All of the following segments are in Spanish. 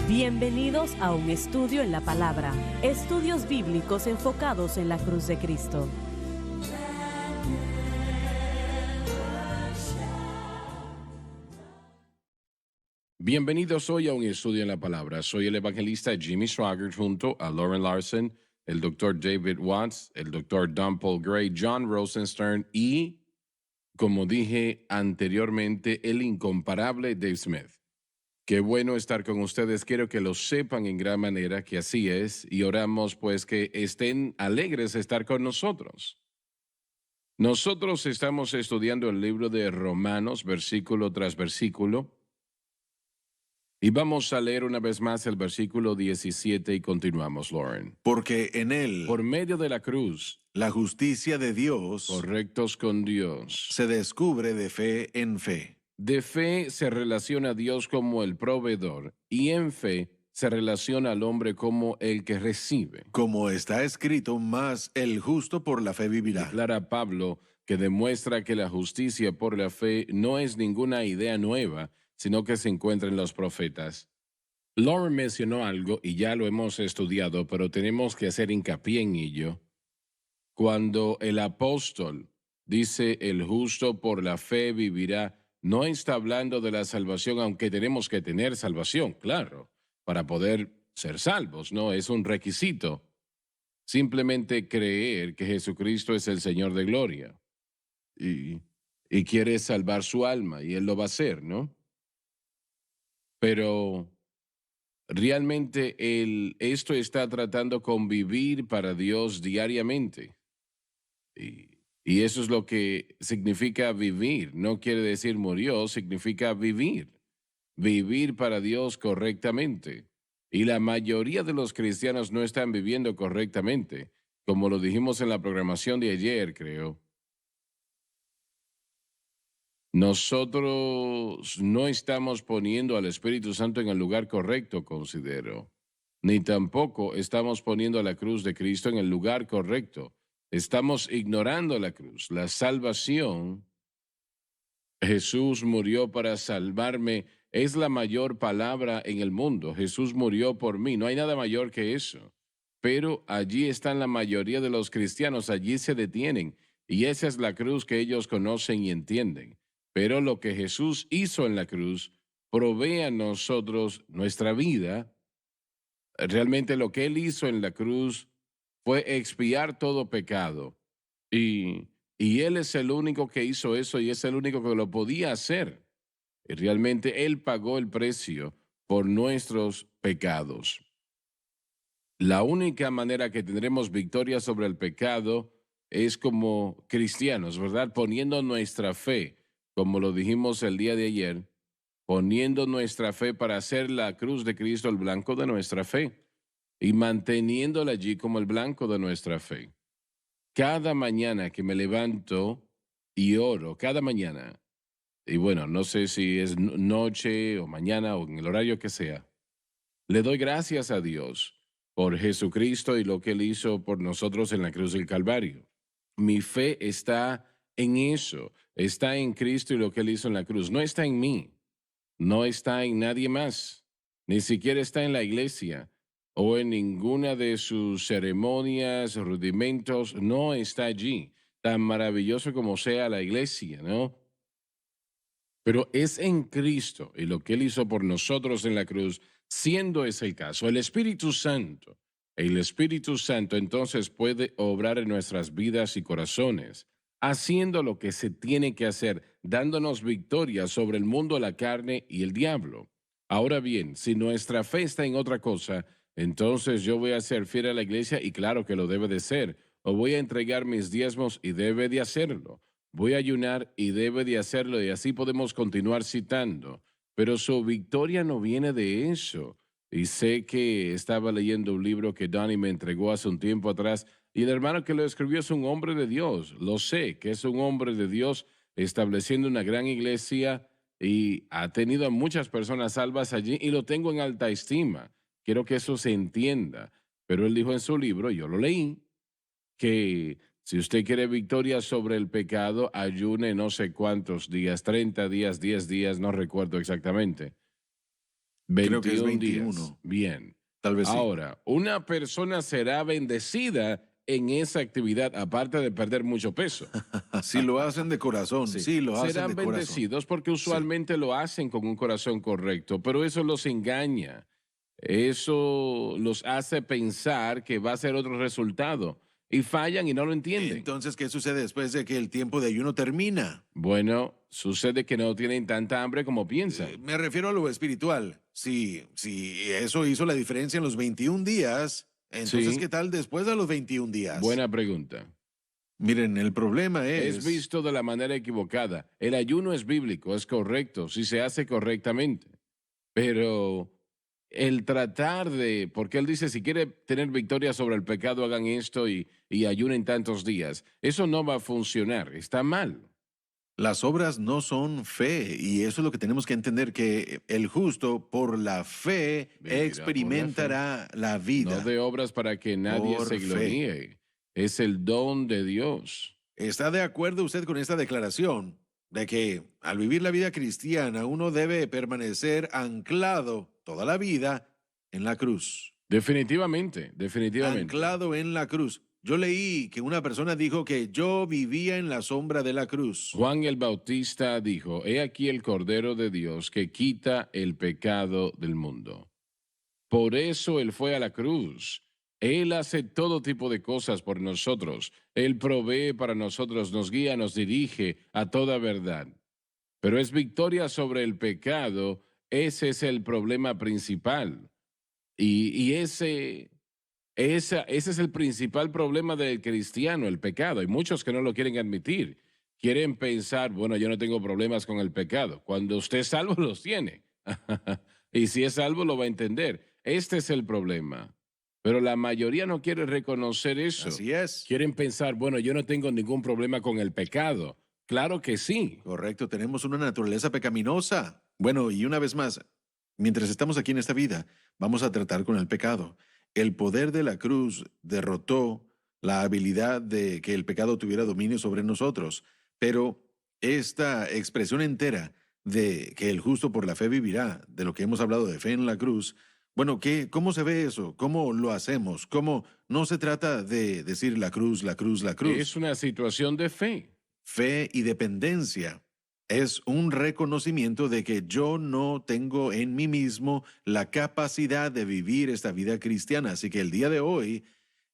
Bienvenidos a un estudio en la palabra. Estudios bíblicos enfocados en la cruz de Cristo. Bienvenidos hoy a un estudio en la palabra. Soy el evangelista Jimmy Swaggart junto a Lauren Larson, el Dr. David Watts, el Dr. Don Paul Gray, John Rosenstern y, como dije anteriormente, el incomparable Dave Smith. Qué bueno estar con ustedes. Quiero que lo sepan en gran manera que así es y oramos pues que estén alegres de estar con nosotros. Nosotros estamos estudiando el libro de Romanos versículo tras versículo y vamos a leer una vez más el versículo 17 y continuamos, Lauren. Porque en él, Por medio de la cruz, la justicia de Dios correctos con Dios. se descubre de fe en fe. De fe se relaciona a Dios como el proveedor y en fe se relaciona al hombre como el que recibe. Como está escrito, más el justo por la fe vivirá. Declara Pablo que demuestra que la justicia por la fe no es ninguna idea nueva, sino que se encuentra en los profetas. Lauren mencionó algo y ya lo hemos estudiado, pero tenemos que hacer hincapié en ello. Cuando el apóstol dice el justo por la fe vivirá, no está hablando de la salvación, aunque tenemos que tener salvación, claro, para poder ser salvos, no es un requisito. Simplemente creer que Jesucristo es el Señor de gloria y, y quiere salvar su alma y Él lo va a hacer, ¿no? Pero realmente esto está tratando con vivir para Dios diariamente. Y eso es lo que significa vivir. No quiere decir murió, significa vivir. Vivir para Dios correctamente. Y la mayoría de los cristianos no están viviendo correctamente, como lo dijimos en la programación de ayer, creo. Nosotros no estamos poniendo al Espíritu Santo en el lugar correcto, considero. Ni tampoco estamos poniendo a la cruz de Cristo en el lugar correcto. Estamos ignorando la cruz, la salvación. Jesús murió para salvarme. Es la mayor palabra en el mundo. Jesús murió por mí. No hay nada mayor que eso. Pero allí están la mayoría de los cristianos. Allí se detienen. Y esa es la cruz que ellos conocen y entienden. Pero lo que Jesús hizo en la cruz provee a nosotros nuestra vida. Realmente lo que Él hizo en la cruz fue expiar todo pecado. Y Él es el único que hizo eso y es el único que lo podía hacer. Y realmente Él pagó el precio por nuestros pecados. La única manera que tendremos victoria sobre el pecado es como cristianos, ¿verdad? Poniendo nuestra fe, como lo dijimos el día de ayer, poniendo nuestra fe para hacer la cruz de Cristo el blanco de nuestra fe y manteniéndola allí como el blanco de nuestra fe. Cada mañana que me levanto y oro, cada mañana, y bueno, no sé si es noche o mañana o en el horario que sea, le doy gracias a Dios por Jesucristo y lo que Él hizo por nosotros en la cruz del Calvario. Mi fe está en eso, está en Cristo y lo que Él hizo en la cruz. No está en mí, no está en nadie más, ni siquiera está en la iglesia o en ninguna de sus ceremonias, rudimentos, no está allí, tan maravilloso como sea la iglesia, ¿no? Pero es en Cristo y lo que Él hizo por nosotros en la cruz, siendo ese el caso, el Espíritu Santo. El Espíritu Santo entonces puede obrar en nuestras vidas y corazones, haciendo lo que se tiene que hacer, dándonos victoria sobre el mundo, la carne y el diablo. Ahora bien, si nuestra fe está en otra cosa, entonces yo voy a ser fiel a la iglesia y claro que lo debe de ser, o voy a entregar mis diezmos y debe de hacerlo. Voy a ayunar y debe de hacerlo y así podemos continuar citando. Pero su victoria no viene de eso. Y sé que estaba leyendo un libro que Donnie me entregó hace un tiempo atrás y el hermano que lo escribió es un hombre de Dios. Lo sé, que es un hombre de Dios estableciendo una gran iglesia y ha tenido a muchas personas salvas allí y lo tengo en alta estima. Quiero que eso se entienda. Pero él dijo en su libro, yo lo leí, que si usted quiere victoria sobre el pecado, ayune no sé cuántos días, 30 días, 10 días, no recuerdo exactamente. Creo que es 21 días. 21. Bien. Tal vez sí. Ahora, una persona será bendecida en esa actividad, aparte de perder mucho peso. Si lo hacen de corazón, Sí, sí, lo hacen serán de corazón. bendecidos porque Sí. usualmente lo hacen con un corazón correcto, pero eso los engaña. Eso los hace pensar que va a ser otro resultado y fallan y no lo entienden. Entonces, ¿qué sucede después de que el tiempo de ayuno termina? Bueno, sucede que no tienen tanta hambre como piensan. Me refiero a lo espiritual. Si eso hizo la diferencia en los 21 días, entonces, Sí, ¿qué tal después de los 21 días? buena pregunta. Miren, el problema Es visto de la manera equivocada. El ayuno es bíblico, es correcto, si se hace correctamente. Pero el tratar de, porque él dice, si quiere tener victoria sobre el pecado, hagan esto y ayunen tantos días. Eso no va a funcionar, está mal. las obras no son fe, y eso es lo que tenemos que entender, que el justo por la fe Vivirá por la fe. experimentará la No vida. de obras para que nadie Por se fe. gloríe. Es el don de Dios. ¿Está de acuerdo usted con esta declaración de que al vivir la vida cristiana uno debe permanecer anclado toda la vida en la cruz? Definitivamente, definitivamente. Anclado en la cruz. Yo leí que una persona dijo que yo vivía en la sombra de la cruz. Juan el Bautista dijo, he aquí el Cordero de Dios que quita el pecado del mundo. Por eso Él fue a la cruz. Él hace todo tipo de cosas por nosotros. Él provee para nosotros, nos guía, nos dirige a toda verdad. Pero es victoria sobre el pecado, ese es el problema principal. Y ese es el principal problema del cristiano, el pecado. Hay muchos que no lo quieren admitir. Quieren pensar, bueno, yo no tengo problemas con el pecado. Cuando usted es salvo, los tiene. Y si es salvo, lo va a entender. Este es el problema. Pero la mayoría no quiere reconocer eso. Así es. Quieren pensar, bueno, yo no tengo ningún problema con el pecado. Claro que sí. Correcto, tenemos una naturaleza pecaminosa. Bueno, y una vez más, mientras estamos aquí en esta vida, vamos a tratar con el pecado. El poder de la cruz derrotó la habilidad de que el pecado tuviera dominio sobre nosotros, pero esta expresión entera de que el justo por la fe vivirá, de lo que hemos hablado de fe en la cruz, bueno, ¿cómo se ve eso? ¿Cómo lo hacemos? ¿Cómo no se trata de decir la cruz, la cruz, la cruz? Es una situación de fe. Fe y dependencia es un reconocimiento de que yo no tengo en mí mismo la capacidad de vivir esta vida cristiana. Así que el día de hoy,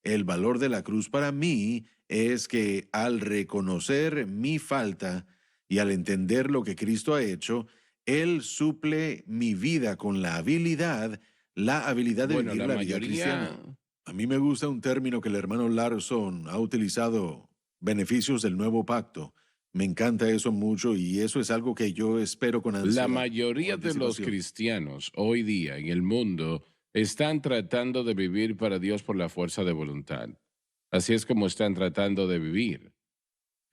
el valor de la cruz para mí es que al reconocer mi falta y al entender lo que Cristo ha hecho, Él suple mi vida con la habilidad de Bueno, vivir la la vida cristiana. mayoría, A mí me gusta un término que el hermano Larson ha utilizado: beneficios del nuevo pacto. Me encanta eso mucho, y eso es algo que yo espero con ansiedad. la mayoría o de los anticipación. cristianos hoy día en el mundo están tratando de vivir para Dios por la fuerza de voluntad. Así es como están tratando de vivir.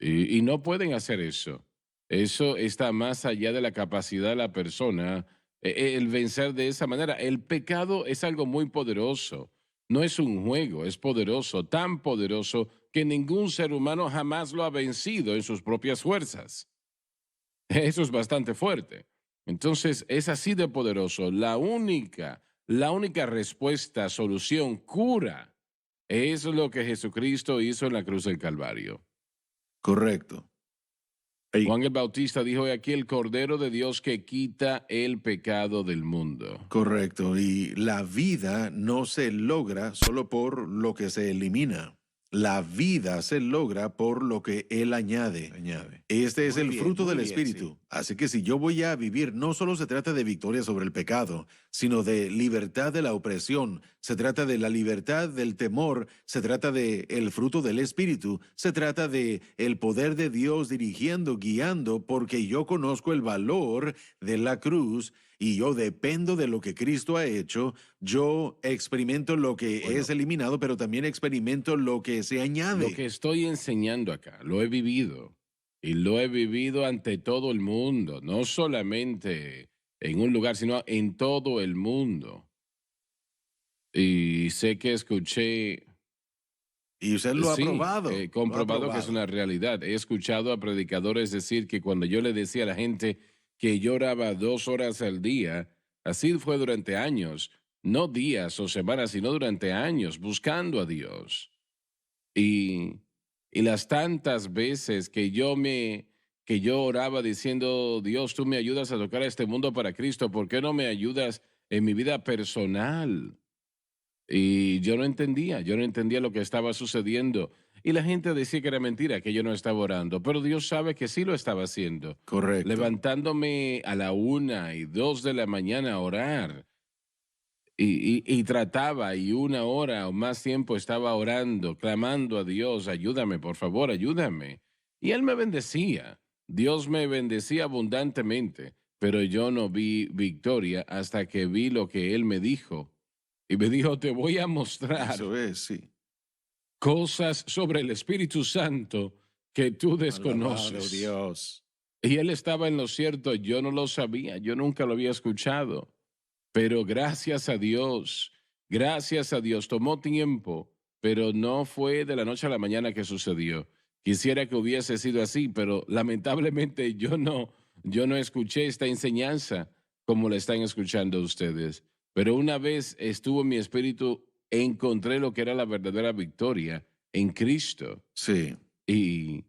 Y no pueden hacer eso. Eso está más allá de la capacidad de la persona, el vencer de esa manera. El pecado es algo muy poderoso. No es un juego, es poderoso, tan poderoso que ningún ser humano jamás lo ha vencido en sus propias fuerzas. Eso es bastante fuerte. Entonces, es así de poderoso. La única respuesta, solución, cura, es lo que Jesucristo hizo en la cruz del Calvario. Correcto. Ey, Juan el Bautista dijo, "He aquí el Cordero de Dios que quita el pecado del mundo." correcto. Y la vida no se logra solo por lo que se elimina. La vida se logra por lo que Él añade. Este es Muy el bien, fruto muy del bien, Espíritu. sí. Así que si yo voy a vivir, no solo se trata de victoria sobre el pecado, sino de libertad de la opresión. Se trata de la libertad del temor. Se trata de el fruto del Espíritu. Se trata de el poder de Dios dirigiendo, guiando, porque yo conozco el valor de la cruz y yo dependo de lo que Cristo ha hecho. Yo experimento lo que Bueno. es eliminado, pero también experimento lo que se añade. Lo que estoy enseñando acá, lo he vivido. Y lo he vivido ante todo el mundo, no solamente en un lugar, sino en todo el mundo. Y sé que escuché, Y usted lo ha sí, probado. he lo ha comprobado que es probado. una realidad. He escuchado a predicadores decir que cuando yo le decía a la gente que yo oraba 2 horas al día, Así fue durante años, no días o semanas, sino durante años, buscando a Dios. Y, y las tantas veces que yo oraba diciendo, Dios, tú me ayudas a tocar a este mundo para Cristo, ¿por qué no me ayudas en mi vida personal? Y yo no entendía lo que estaba sucediendo. Y la gente decía que era mentira, que yo no estaba orando, pero Dios sabe que sí lo estaba haciendo. Correcto. Levantándome a la 1 y 2 de la mañana a orar. Y trataba, y 1 hora o más tiempo estaba orando, clamando a Dios, ayúdame, por favor, ayúdame. Y Él me bendecía. Dios me bendecía abundantemente, pero yo no vi victoria hasta que vi lo que Él me dijo. Y me dijo, te voy a mostrar Eso es, sí. cosas sobre el Espíritu Santo que tú Alabado desconoces. Dios. Y él estaba en lo cierto, yo no lo sabía, yo nunca lo había escuchado. Pero gracias a Dios, tomó tiempo, pero no fue de la noche a la mañana que sucedió. Quisiera que hubiese sido así, pero lamentablemente yo no escuché esta enseñanza como la están escuchando ustedes. Pero una vez estuvo en mi espíritu, encontré lo que era la verdadera victoria en Cristo. Sí. Y,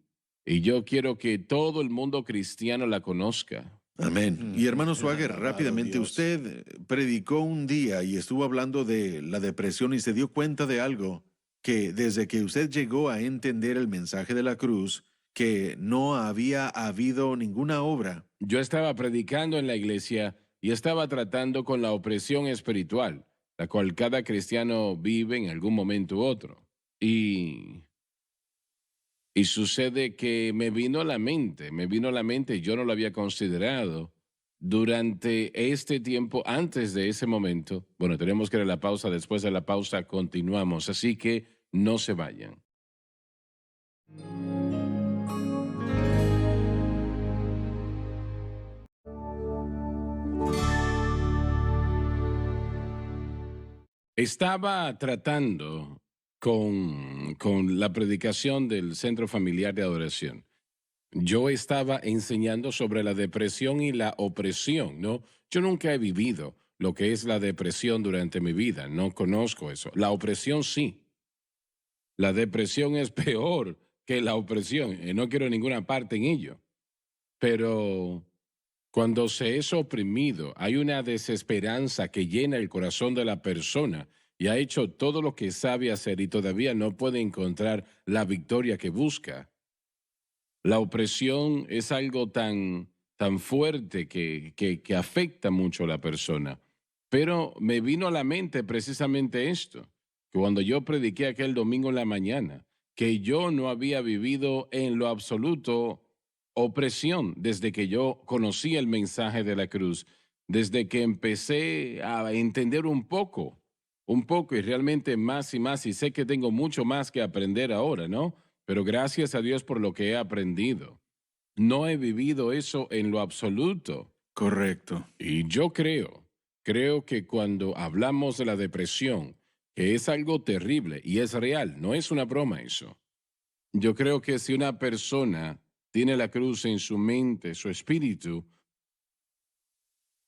y yo quiero que todo el mundo cristiano la conozca. Amén. Y hermano Swagger, Alabado rápidamente, Dios. usted predicó un día y estuvo hablando de la depresión y se dio cuenta de algo, que desde que usted llegó a entender el mensaje de la cruz, que no había habido ninguna obra. Yo estaba predicando en la iglesia y estaba tratando con la opresión espiritual, la cual cada cristiano vive en algún momento u otro. Y sucede que me vino a la mente, yo no lo había considerado. Durante este tiempo, antes de ese momento, bueno, tenemos que ir a la pausa, después de la pausa continuamos, así que no se vayan. Estaba tratando con la predicación del Centro Familiar de Adoración. Yo estaba enseñando sobre la depresión y la opresión, ¿no? Yo nunca he vivido lo que es la depresión durante mi vida, no conozco eso. La opresión sí. La depresión es peor que la opresión, y no quiero ninguna parte en ello. Pero cuando se es oprimido, hay una desesperanza que llena el corazón de la persona y ha hecho todo lo que sabe hacer y todavía no puede encontrar la victoria que busca. La opresión es algo tan fuerte que afecta mucho a la persona. Pero me vino a la mente precisamente esto, que cuando yo prediqué aquel domingo en la mañana, que yo no había vivido en lo absoluto opresión desde que yo conocí el mensaje de la cruz, desde que empecé a entender un poco y realmente más y más, y sé que tengo mucho más que aprender ahora, ¿no? Pero gracias a Dios por lo que he aprendido. No he vivido eso en lo absoluto. Correcto. Y yo creo que cuando hablamos de la depresión, que es algo terrible y es real, no es una broma eso. Yo creo que si una persona tiene la cruz en su mente, su espíritu,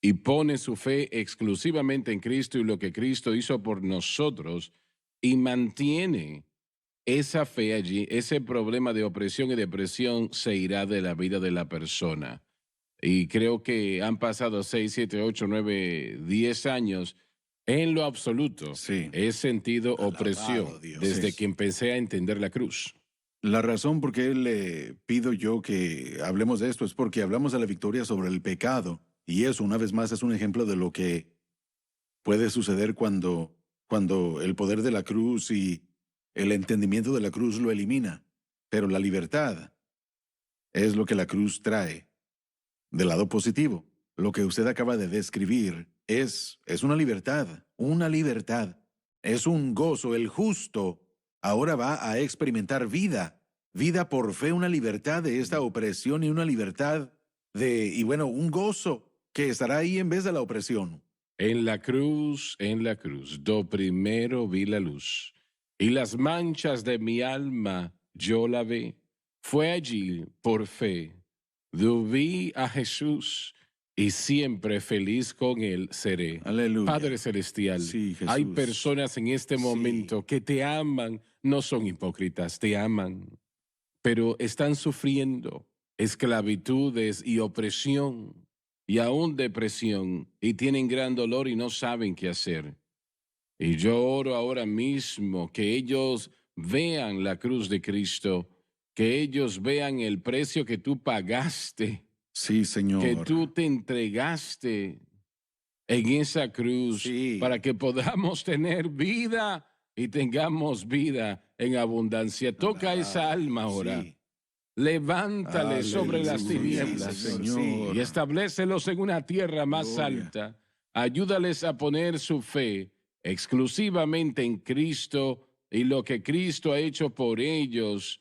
y pone su fe exclusivamente en Cristo y lo que Cristo hizo por nosotros, y mantiene esa fe allí, ese problema de opresión y depresión se irá de la vida de la persona. Y creo que han pasado 6, 7, 8, 9, 10 años. En lo absoluto, Sí. he sentido Alabado opresión Dios. desde Sí. que empecé a entender la cruz. La razón por qué le pido yo que hablemos de esto es porque hablamos de la victoria sobre el pecado. Y eso, una vez más, es un ejemplo de lo que puede suceder cuando el poder de la cruz y el entendimiento de la cruz lo elimina. Pero la libertad es lo que la cruz trae. Del lado positivo, lo que usted acaba de describir es una libertad, una libertad. Es un gozo. El justo ahora va a experimentar vida, vida por fe, una libertad de esta opresión y una libertad y bueno, un gozo que estará ahí en vez de la opresión. En la cruz, do primero vi la luz, y las manchas de mi alma yo la vi. Fue allí, por fe, do vi a Jesús, y siempre feliz con Él seré. Aleluya. Padre Celestial, Sí, Jesús. hay personas en este Sí. momento que te aman, no son hipócritas, te aman, pero están sufriendo esclavitudes y opresión y aún depresión y tienen gran dolor y no saben qué hacer. Y yo oro ahora mismo que ellos vean la cruz de Cristo, que ellos vean el precio que tú pagaste, Sí, que Señor. tú te entregaste en esa cruz Sí. para que podamos tener vida y tengamos vida en abundancia. Toca esa alma ahora. Sí. Levántale sobre las Aleluya, tinieblas, Señor. y establécelos en una tierra más Gloria. alta. Ayúdales a poner su fe exclusivamente en Cristo y lo que Cristo ha hecho por ellos,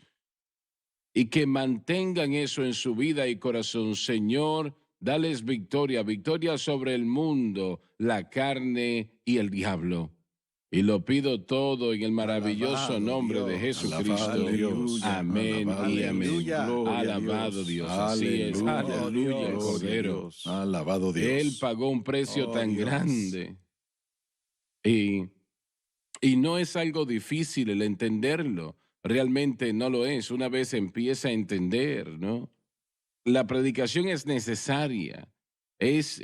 y que mantengan eso en su vida y corazón. Señor, dales victoria, victoria sobre el mundo, la carne y el diablo. Y lo pido todo en el maravilloso Alabado nombre de Dios, Jesucristo. alabado Dios, Amén alabado y amén. Aleluya. Gloria a Alabado Dios. Así es. Aleluya. Aleluya, Gloria a Cordero. Dios. Alabado Dios. Él pagó un precio Oh, tan Dios. grande. Y no es algo difícil el entenderlo. Realmente no lo es. Una vez empieza a entender, ¿no? La predicación es necesaria. Es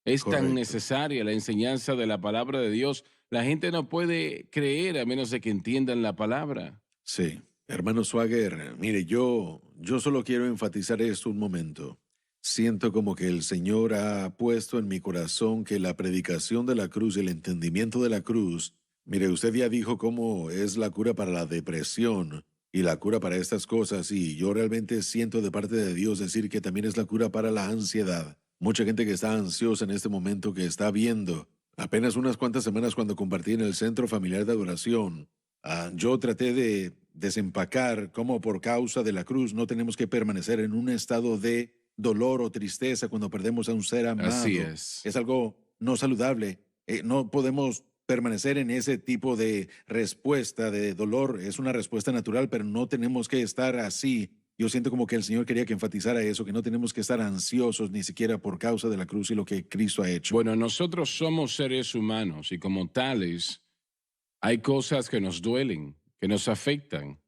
tan Correcto. necesaria la enseñanza de la palabra de Dios. La gente no puede creer a menos de que entiendan la palabra. Sí. Hermano Swagger, mire, yo solo quiero enfatizar esto un momento. Siento como que el Señor ha puesto en mi corazón que la predicación de la cruz y el entendimiento de la cruz, mire, usted ya dijo cómo es la cura para la depresión y la cura para estas cosas, y yo realmente siento de parte de Dios decir que también es la cura para la ansiedad. Mucha gente que está ansiosa en este momento, que está viendo. Apenas unas cuantas semanas cuando compartí en el Centro Familiar de Adoración, yo traté de desempacar cómo por causa de la cruz no tenemos que permanecer en un estado de dolor o tristeza cuando perdemos a un ser amado. Así es. Es algo no saludable. No podemos permanecer en ese tipo de respuesta de dolor. Es una respuesta natural, pero no tenemos que estar así. Yo siento como que el Señor quería que enfatizara eso, que no tenemos que estar ansiosos ni siquiera por causa de la cruz y lo que Cristo ha hecho. Bueno, nosotros somos seres humanos y como tales hay cosas que nos duelen, que nos afectan.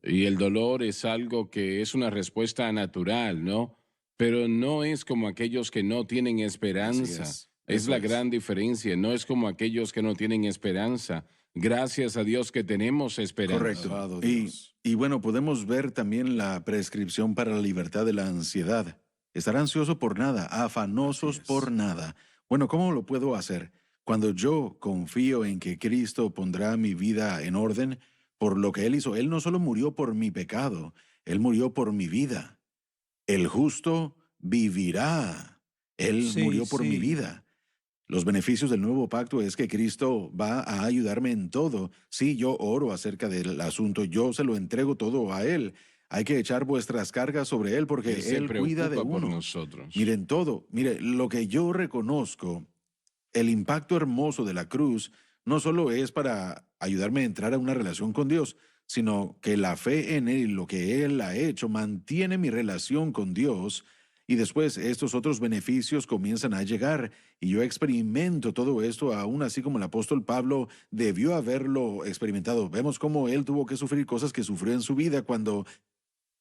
Y el dolor es algo que es una respuesta natural, ¿no? Pero no es como aquellos que no tienen esperanza. Así es. Es Eso la es. gran diferencia. No es como aquellos que no tienen esperanza. Gracias a Dios que tenemos esperanza. Correcto. Alabado Y, Dios. y bueno, podemos ver también la prescripción para la libertad de la ansiedad. Estar ansioso por nada, afanosos Así es. por nada. Bueno, ¿cómo lo puedo hacer? Cuando yo confío en que Cristo pondrá mi vida en orden por lo que Él hizo. Él no solo murió por mi pecado, Él murió por mi vida. El justo vivirá. Él Sí, murió por mi sí. vida. Los beneficios del nuevo pacto es que Cristo va a ayudarme en todo. Sí, yo oro acerca del asunto, yo se lo entrego todo a Él. Hay que echar vuestras cargas sobre Él porque Él se Él cuida de preocupa por uno. nosotros. Miren todo, mire, lo que yo reconozco, el impacto hermoso de la cruz, no solo es para ayudarme a entrar a una relación con Dios, sino que la fe en Él y lo que Él ha hecho mantiene mi relación con Dios, y después estos otros beneficios comienzan a llegar y yo experimento todo esto aún así como el apóstol Pablo debió haberlo experimentado. Vemos cómo él tuvo que sufrir cosas que sufrió en su vida cuando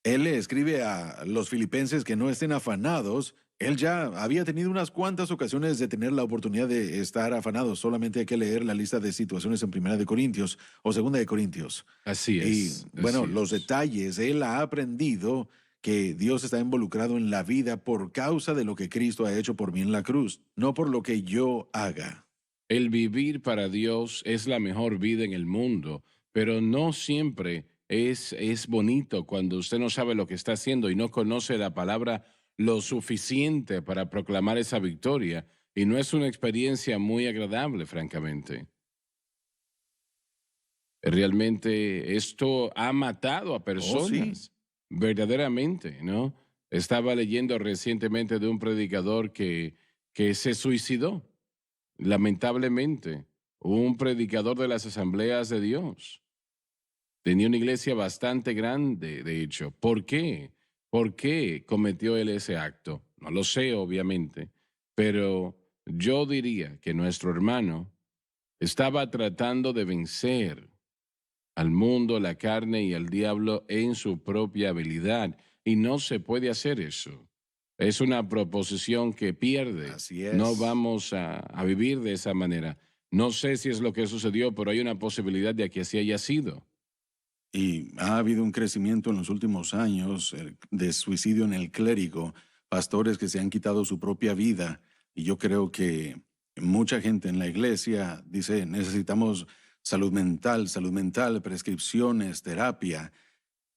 él le escribe a los filipenses que no estén afanados. Él ya había tenido unas cuantas ocasiones de tener la oportunidad de estar afanado. Solamente hay que leer la lista de situaciones en Primera de Corintios o Segunda de Corintios. Así Y es. bueno, así los es. detalles, él ha aprendido que Dios está involucrado en la vida por causa de lo que Cristo ha hecho por mí en la cruz, no por lo que yo haga. El vivir para Dios es la mejor vida en el mundo, pero no siempre es bonito cuando usted no sabe lo que está haciendo y no conoce la palabra lo suficiente para proclamar esa victoria. Y no es una experiencia muy agradable, francamente. Realmente esto ha matado a personas, verdaderamente, ¿no? Estaba leyendo recientemente de un predicador que se suicidó, lamentablemente, un predicador de las asambleas de Dios. Tenía una iglesia bastante grande, de hecho. ¿Por qué? ¿Por qué cometió él ese acto? no lo sé, obviamente, pero yo diría que nuestro hermano estaba tratando de vencer al mundo, la carne y al diablo en su propia habilidad. Y no se puede hacer eso. Es una proposición que pierde. Así es. No vamos a vivir de esa manera. No sé si es lo que sucedió, pero hay una posibilidad de que así haya sido. Y ha habido un crecimiento en los últimos años de suicidio en el clérigo, pastores que se han quitado su propia vida. Y yo creo que mucha gente en la iglesia dice, necesitamos salud mental, prescripciones, terapia.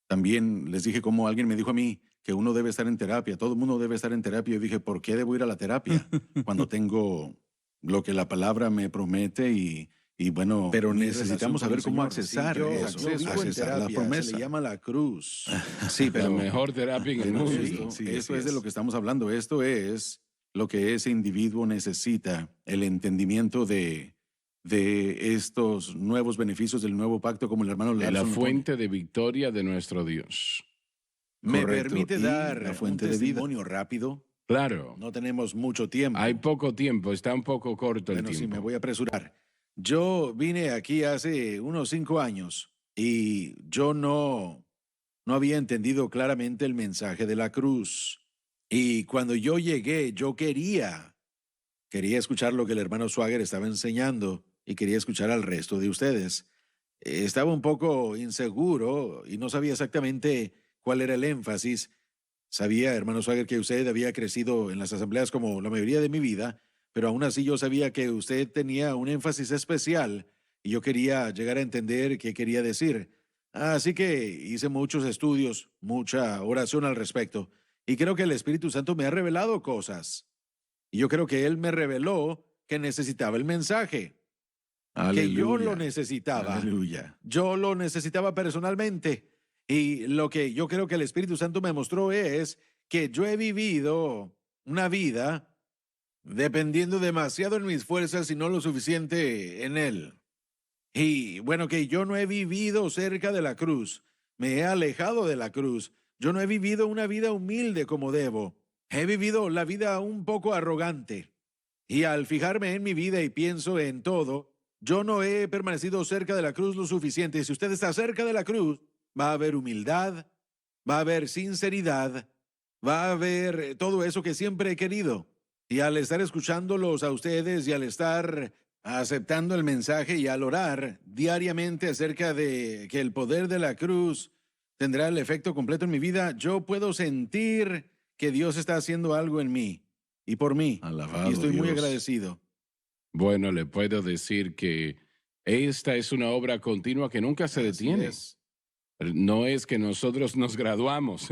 También les dije como alguien me dijo a mí que uno debe estar en terapia, todo el mundo debe estar en terapia. Yo dije, ¿por qué debo ir a la terapia cuando tengo lo que la palabra me promete y bueno, pero necesitamos saber cómo accesar eso, accesar la promesa. Se le llama la cruz. Sí, pero La mejor terapia en el mundo. eso es de lo que estamos hablando. Esto es lo que ese individuo necesita, el entendimiento de estos nuevos beneficios del nuevo pacto, como el hermano La Larson fuente de victoria de nuestro Dios. me Correcto. permite Y dar la un fuente de vida. testimonio rápido. Claro. No tenemos mucho tiempo. Hay poco tiempo, está un poco corto el Bueno, sí, tiempo. me voy a apresurar. Yo vine aquí hace unos 5 años y yo no había entendido claramente el mensaje de la cruz. Y cuando yo llegué, yo quería escuchar lo que el hermano Swagger estaba enseñando y quería escuchar al resto de ustedes. Estaba un poco inseguro y no sabía exactamente cuál era el énfasis. Sabía, hermano Swagger, que usted había crecido en las asambleas como la mayoría de mi vida, pero aún así yo sabía que usted tenía un énfasis especial y yo quería llegar a entender qué quería decir. Así que hice muchos estudios, mucha oración al respecto, y creo que el Espíritu Santo me ha revelado cosas. Y yo creo que Él me reveló que necesitaba el mensaje, que yo lo necesitaba. Aleluya. Yo lo necesitaba personalmente. Y lo que yo creo que el Espíritu Santo me mostró es que yo he vivido una vida dependiendo demasiado en mis fuerzas y no lo suficiente en Él. Y bueno, que yo no he vivido cerca de la cruz, me he alejado de la cruz. Yo no he vivido una vida humilde como debo. He vivido la vida un poco arrogante. Y al fijarme en mi vida y pienso en todo, yo no he permanecido cerca de la cruz lo suficiente. Y si usted está cerca de la cruz, va a haber humildad, va a haber sinceridad, va a haber todo eso que siempre he querido. Y al estar escuchándolos a ustedes y al estar aceptando el mensaje y al orar diariamente acerca de que el poder de la cruz tendrá el efecto completo en mi vida, yo puedo sentir que Dios está haciendo algo en mí y por mí. Alabado Y estoy muy Dios. agradecido. Bueno, le puedo decir que esta es una obra continua que nunca se Así detiene. es. No es que nosotros nos graduamos.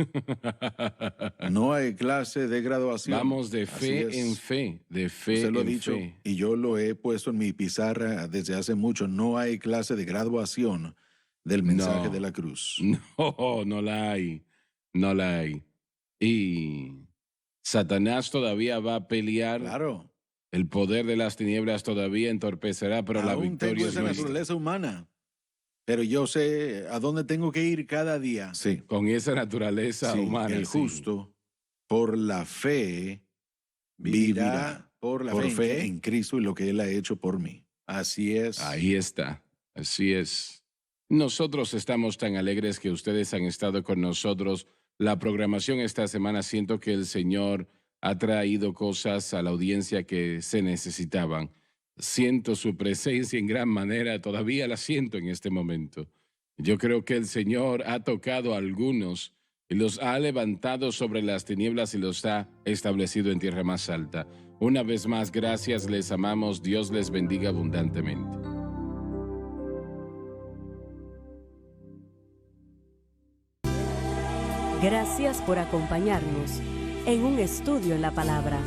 No hay clase de graduación. Vamos de Así fe es. en fe, de fe Usted lo ha en dicho fe. y yo lo he puesto en mi pizarra desde hace mucho. No hay clase de graduación del mensaje No. de la cruz. No, no la hay. No la hay. Y Satanás todavía va a pelear. Claro. El poder de las tinieblas todavía entorpecerá, pero la Aún victoria tengo es esa nuestra. naturaleza humana, pero yo sé a dónde tengo que ir cada día. Sí. Con esa naturaleza Sí, humana. el sí. justo por la fe vivirá por la fe en Cristo y lo que Él ha hecho por mí. Así es. Ahí está. Así es. Nosotros estamos tan alegres que ustedes han estado con nosotros. La programación esta semana, siento que el Señor ha traído cosas a la audiencia que se necesitaban. Siento su presencia en gran manera, todavía la siento en este momento. Yo creo que el Señor ha tocado a algunos y los ha levantado sobre las tinieblas y los ha establecido en tierra más alta. Una vez más, gracias, les amamos, Dios les bendiga abundantemente. Gracias por acompañarnos en un estudio en la palabra.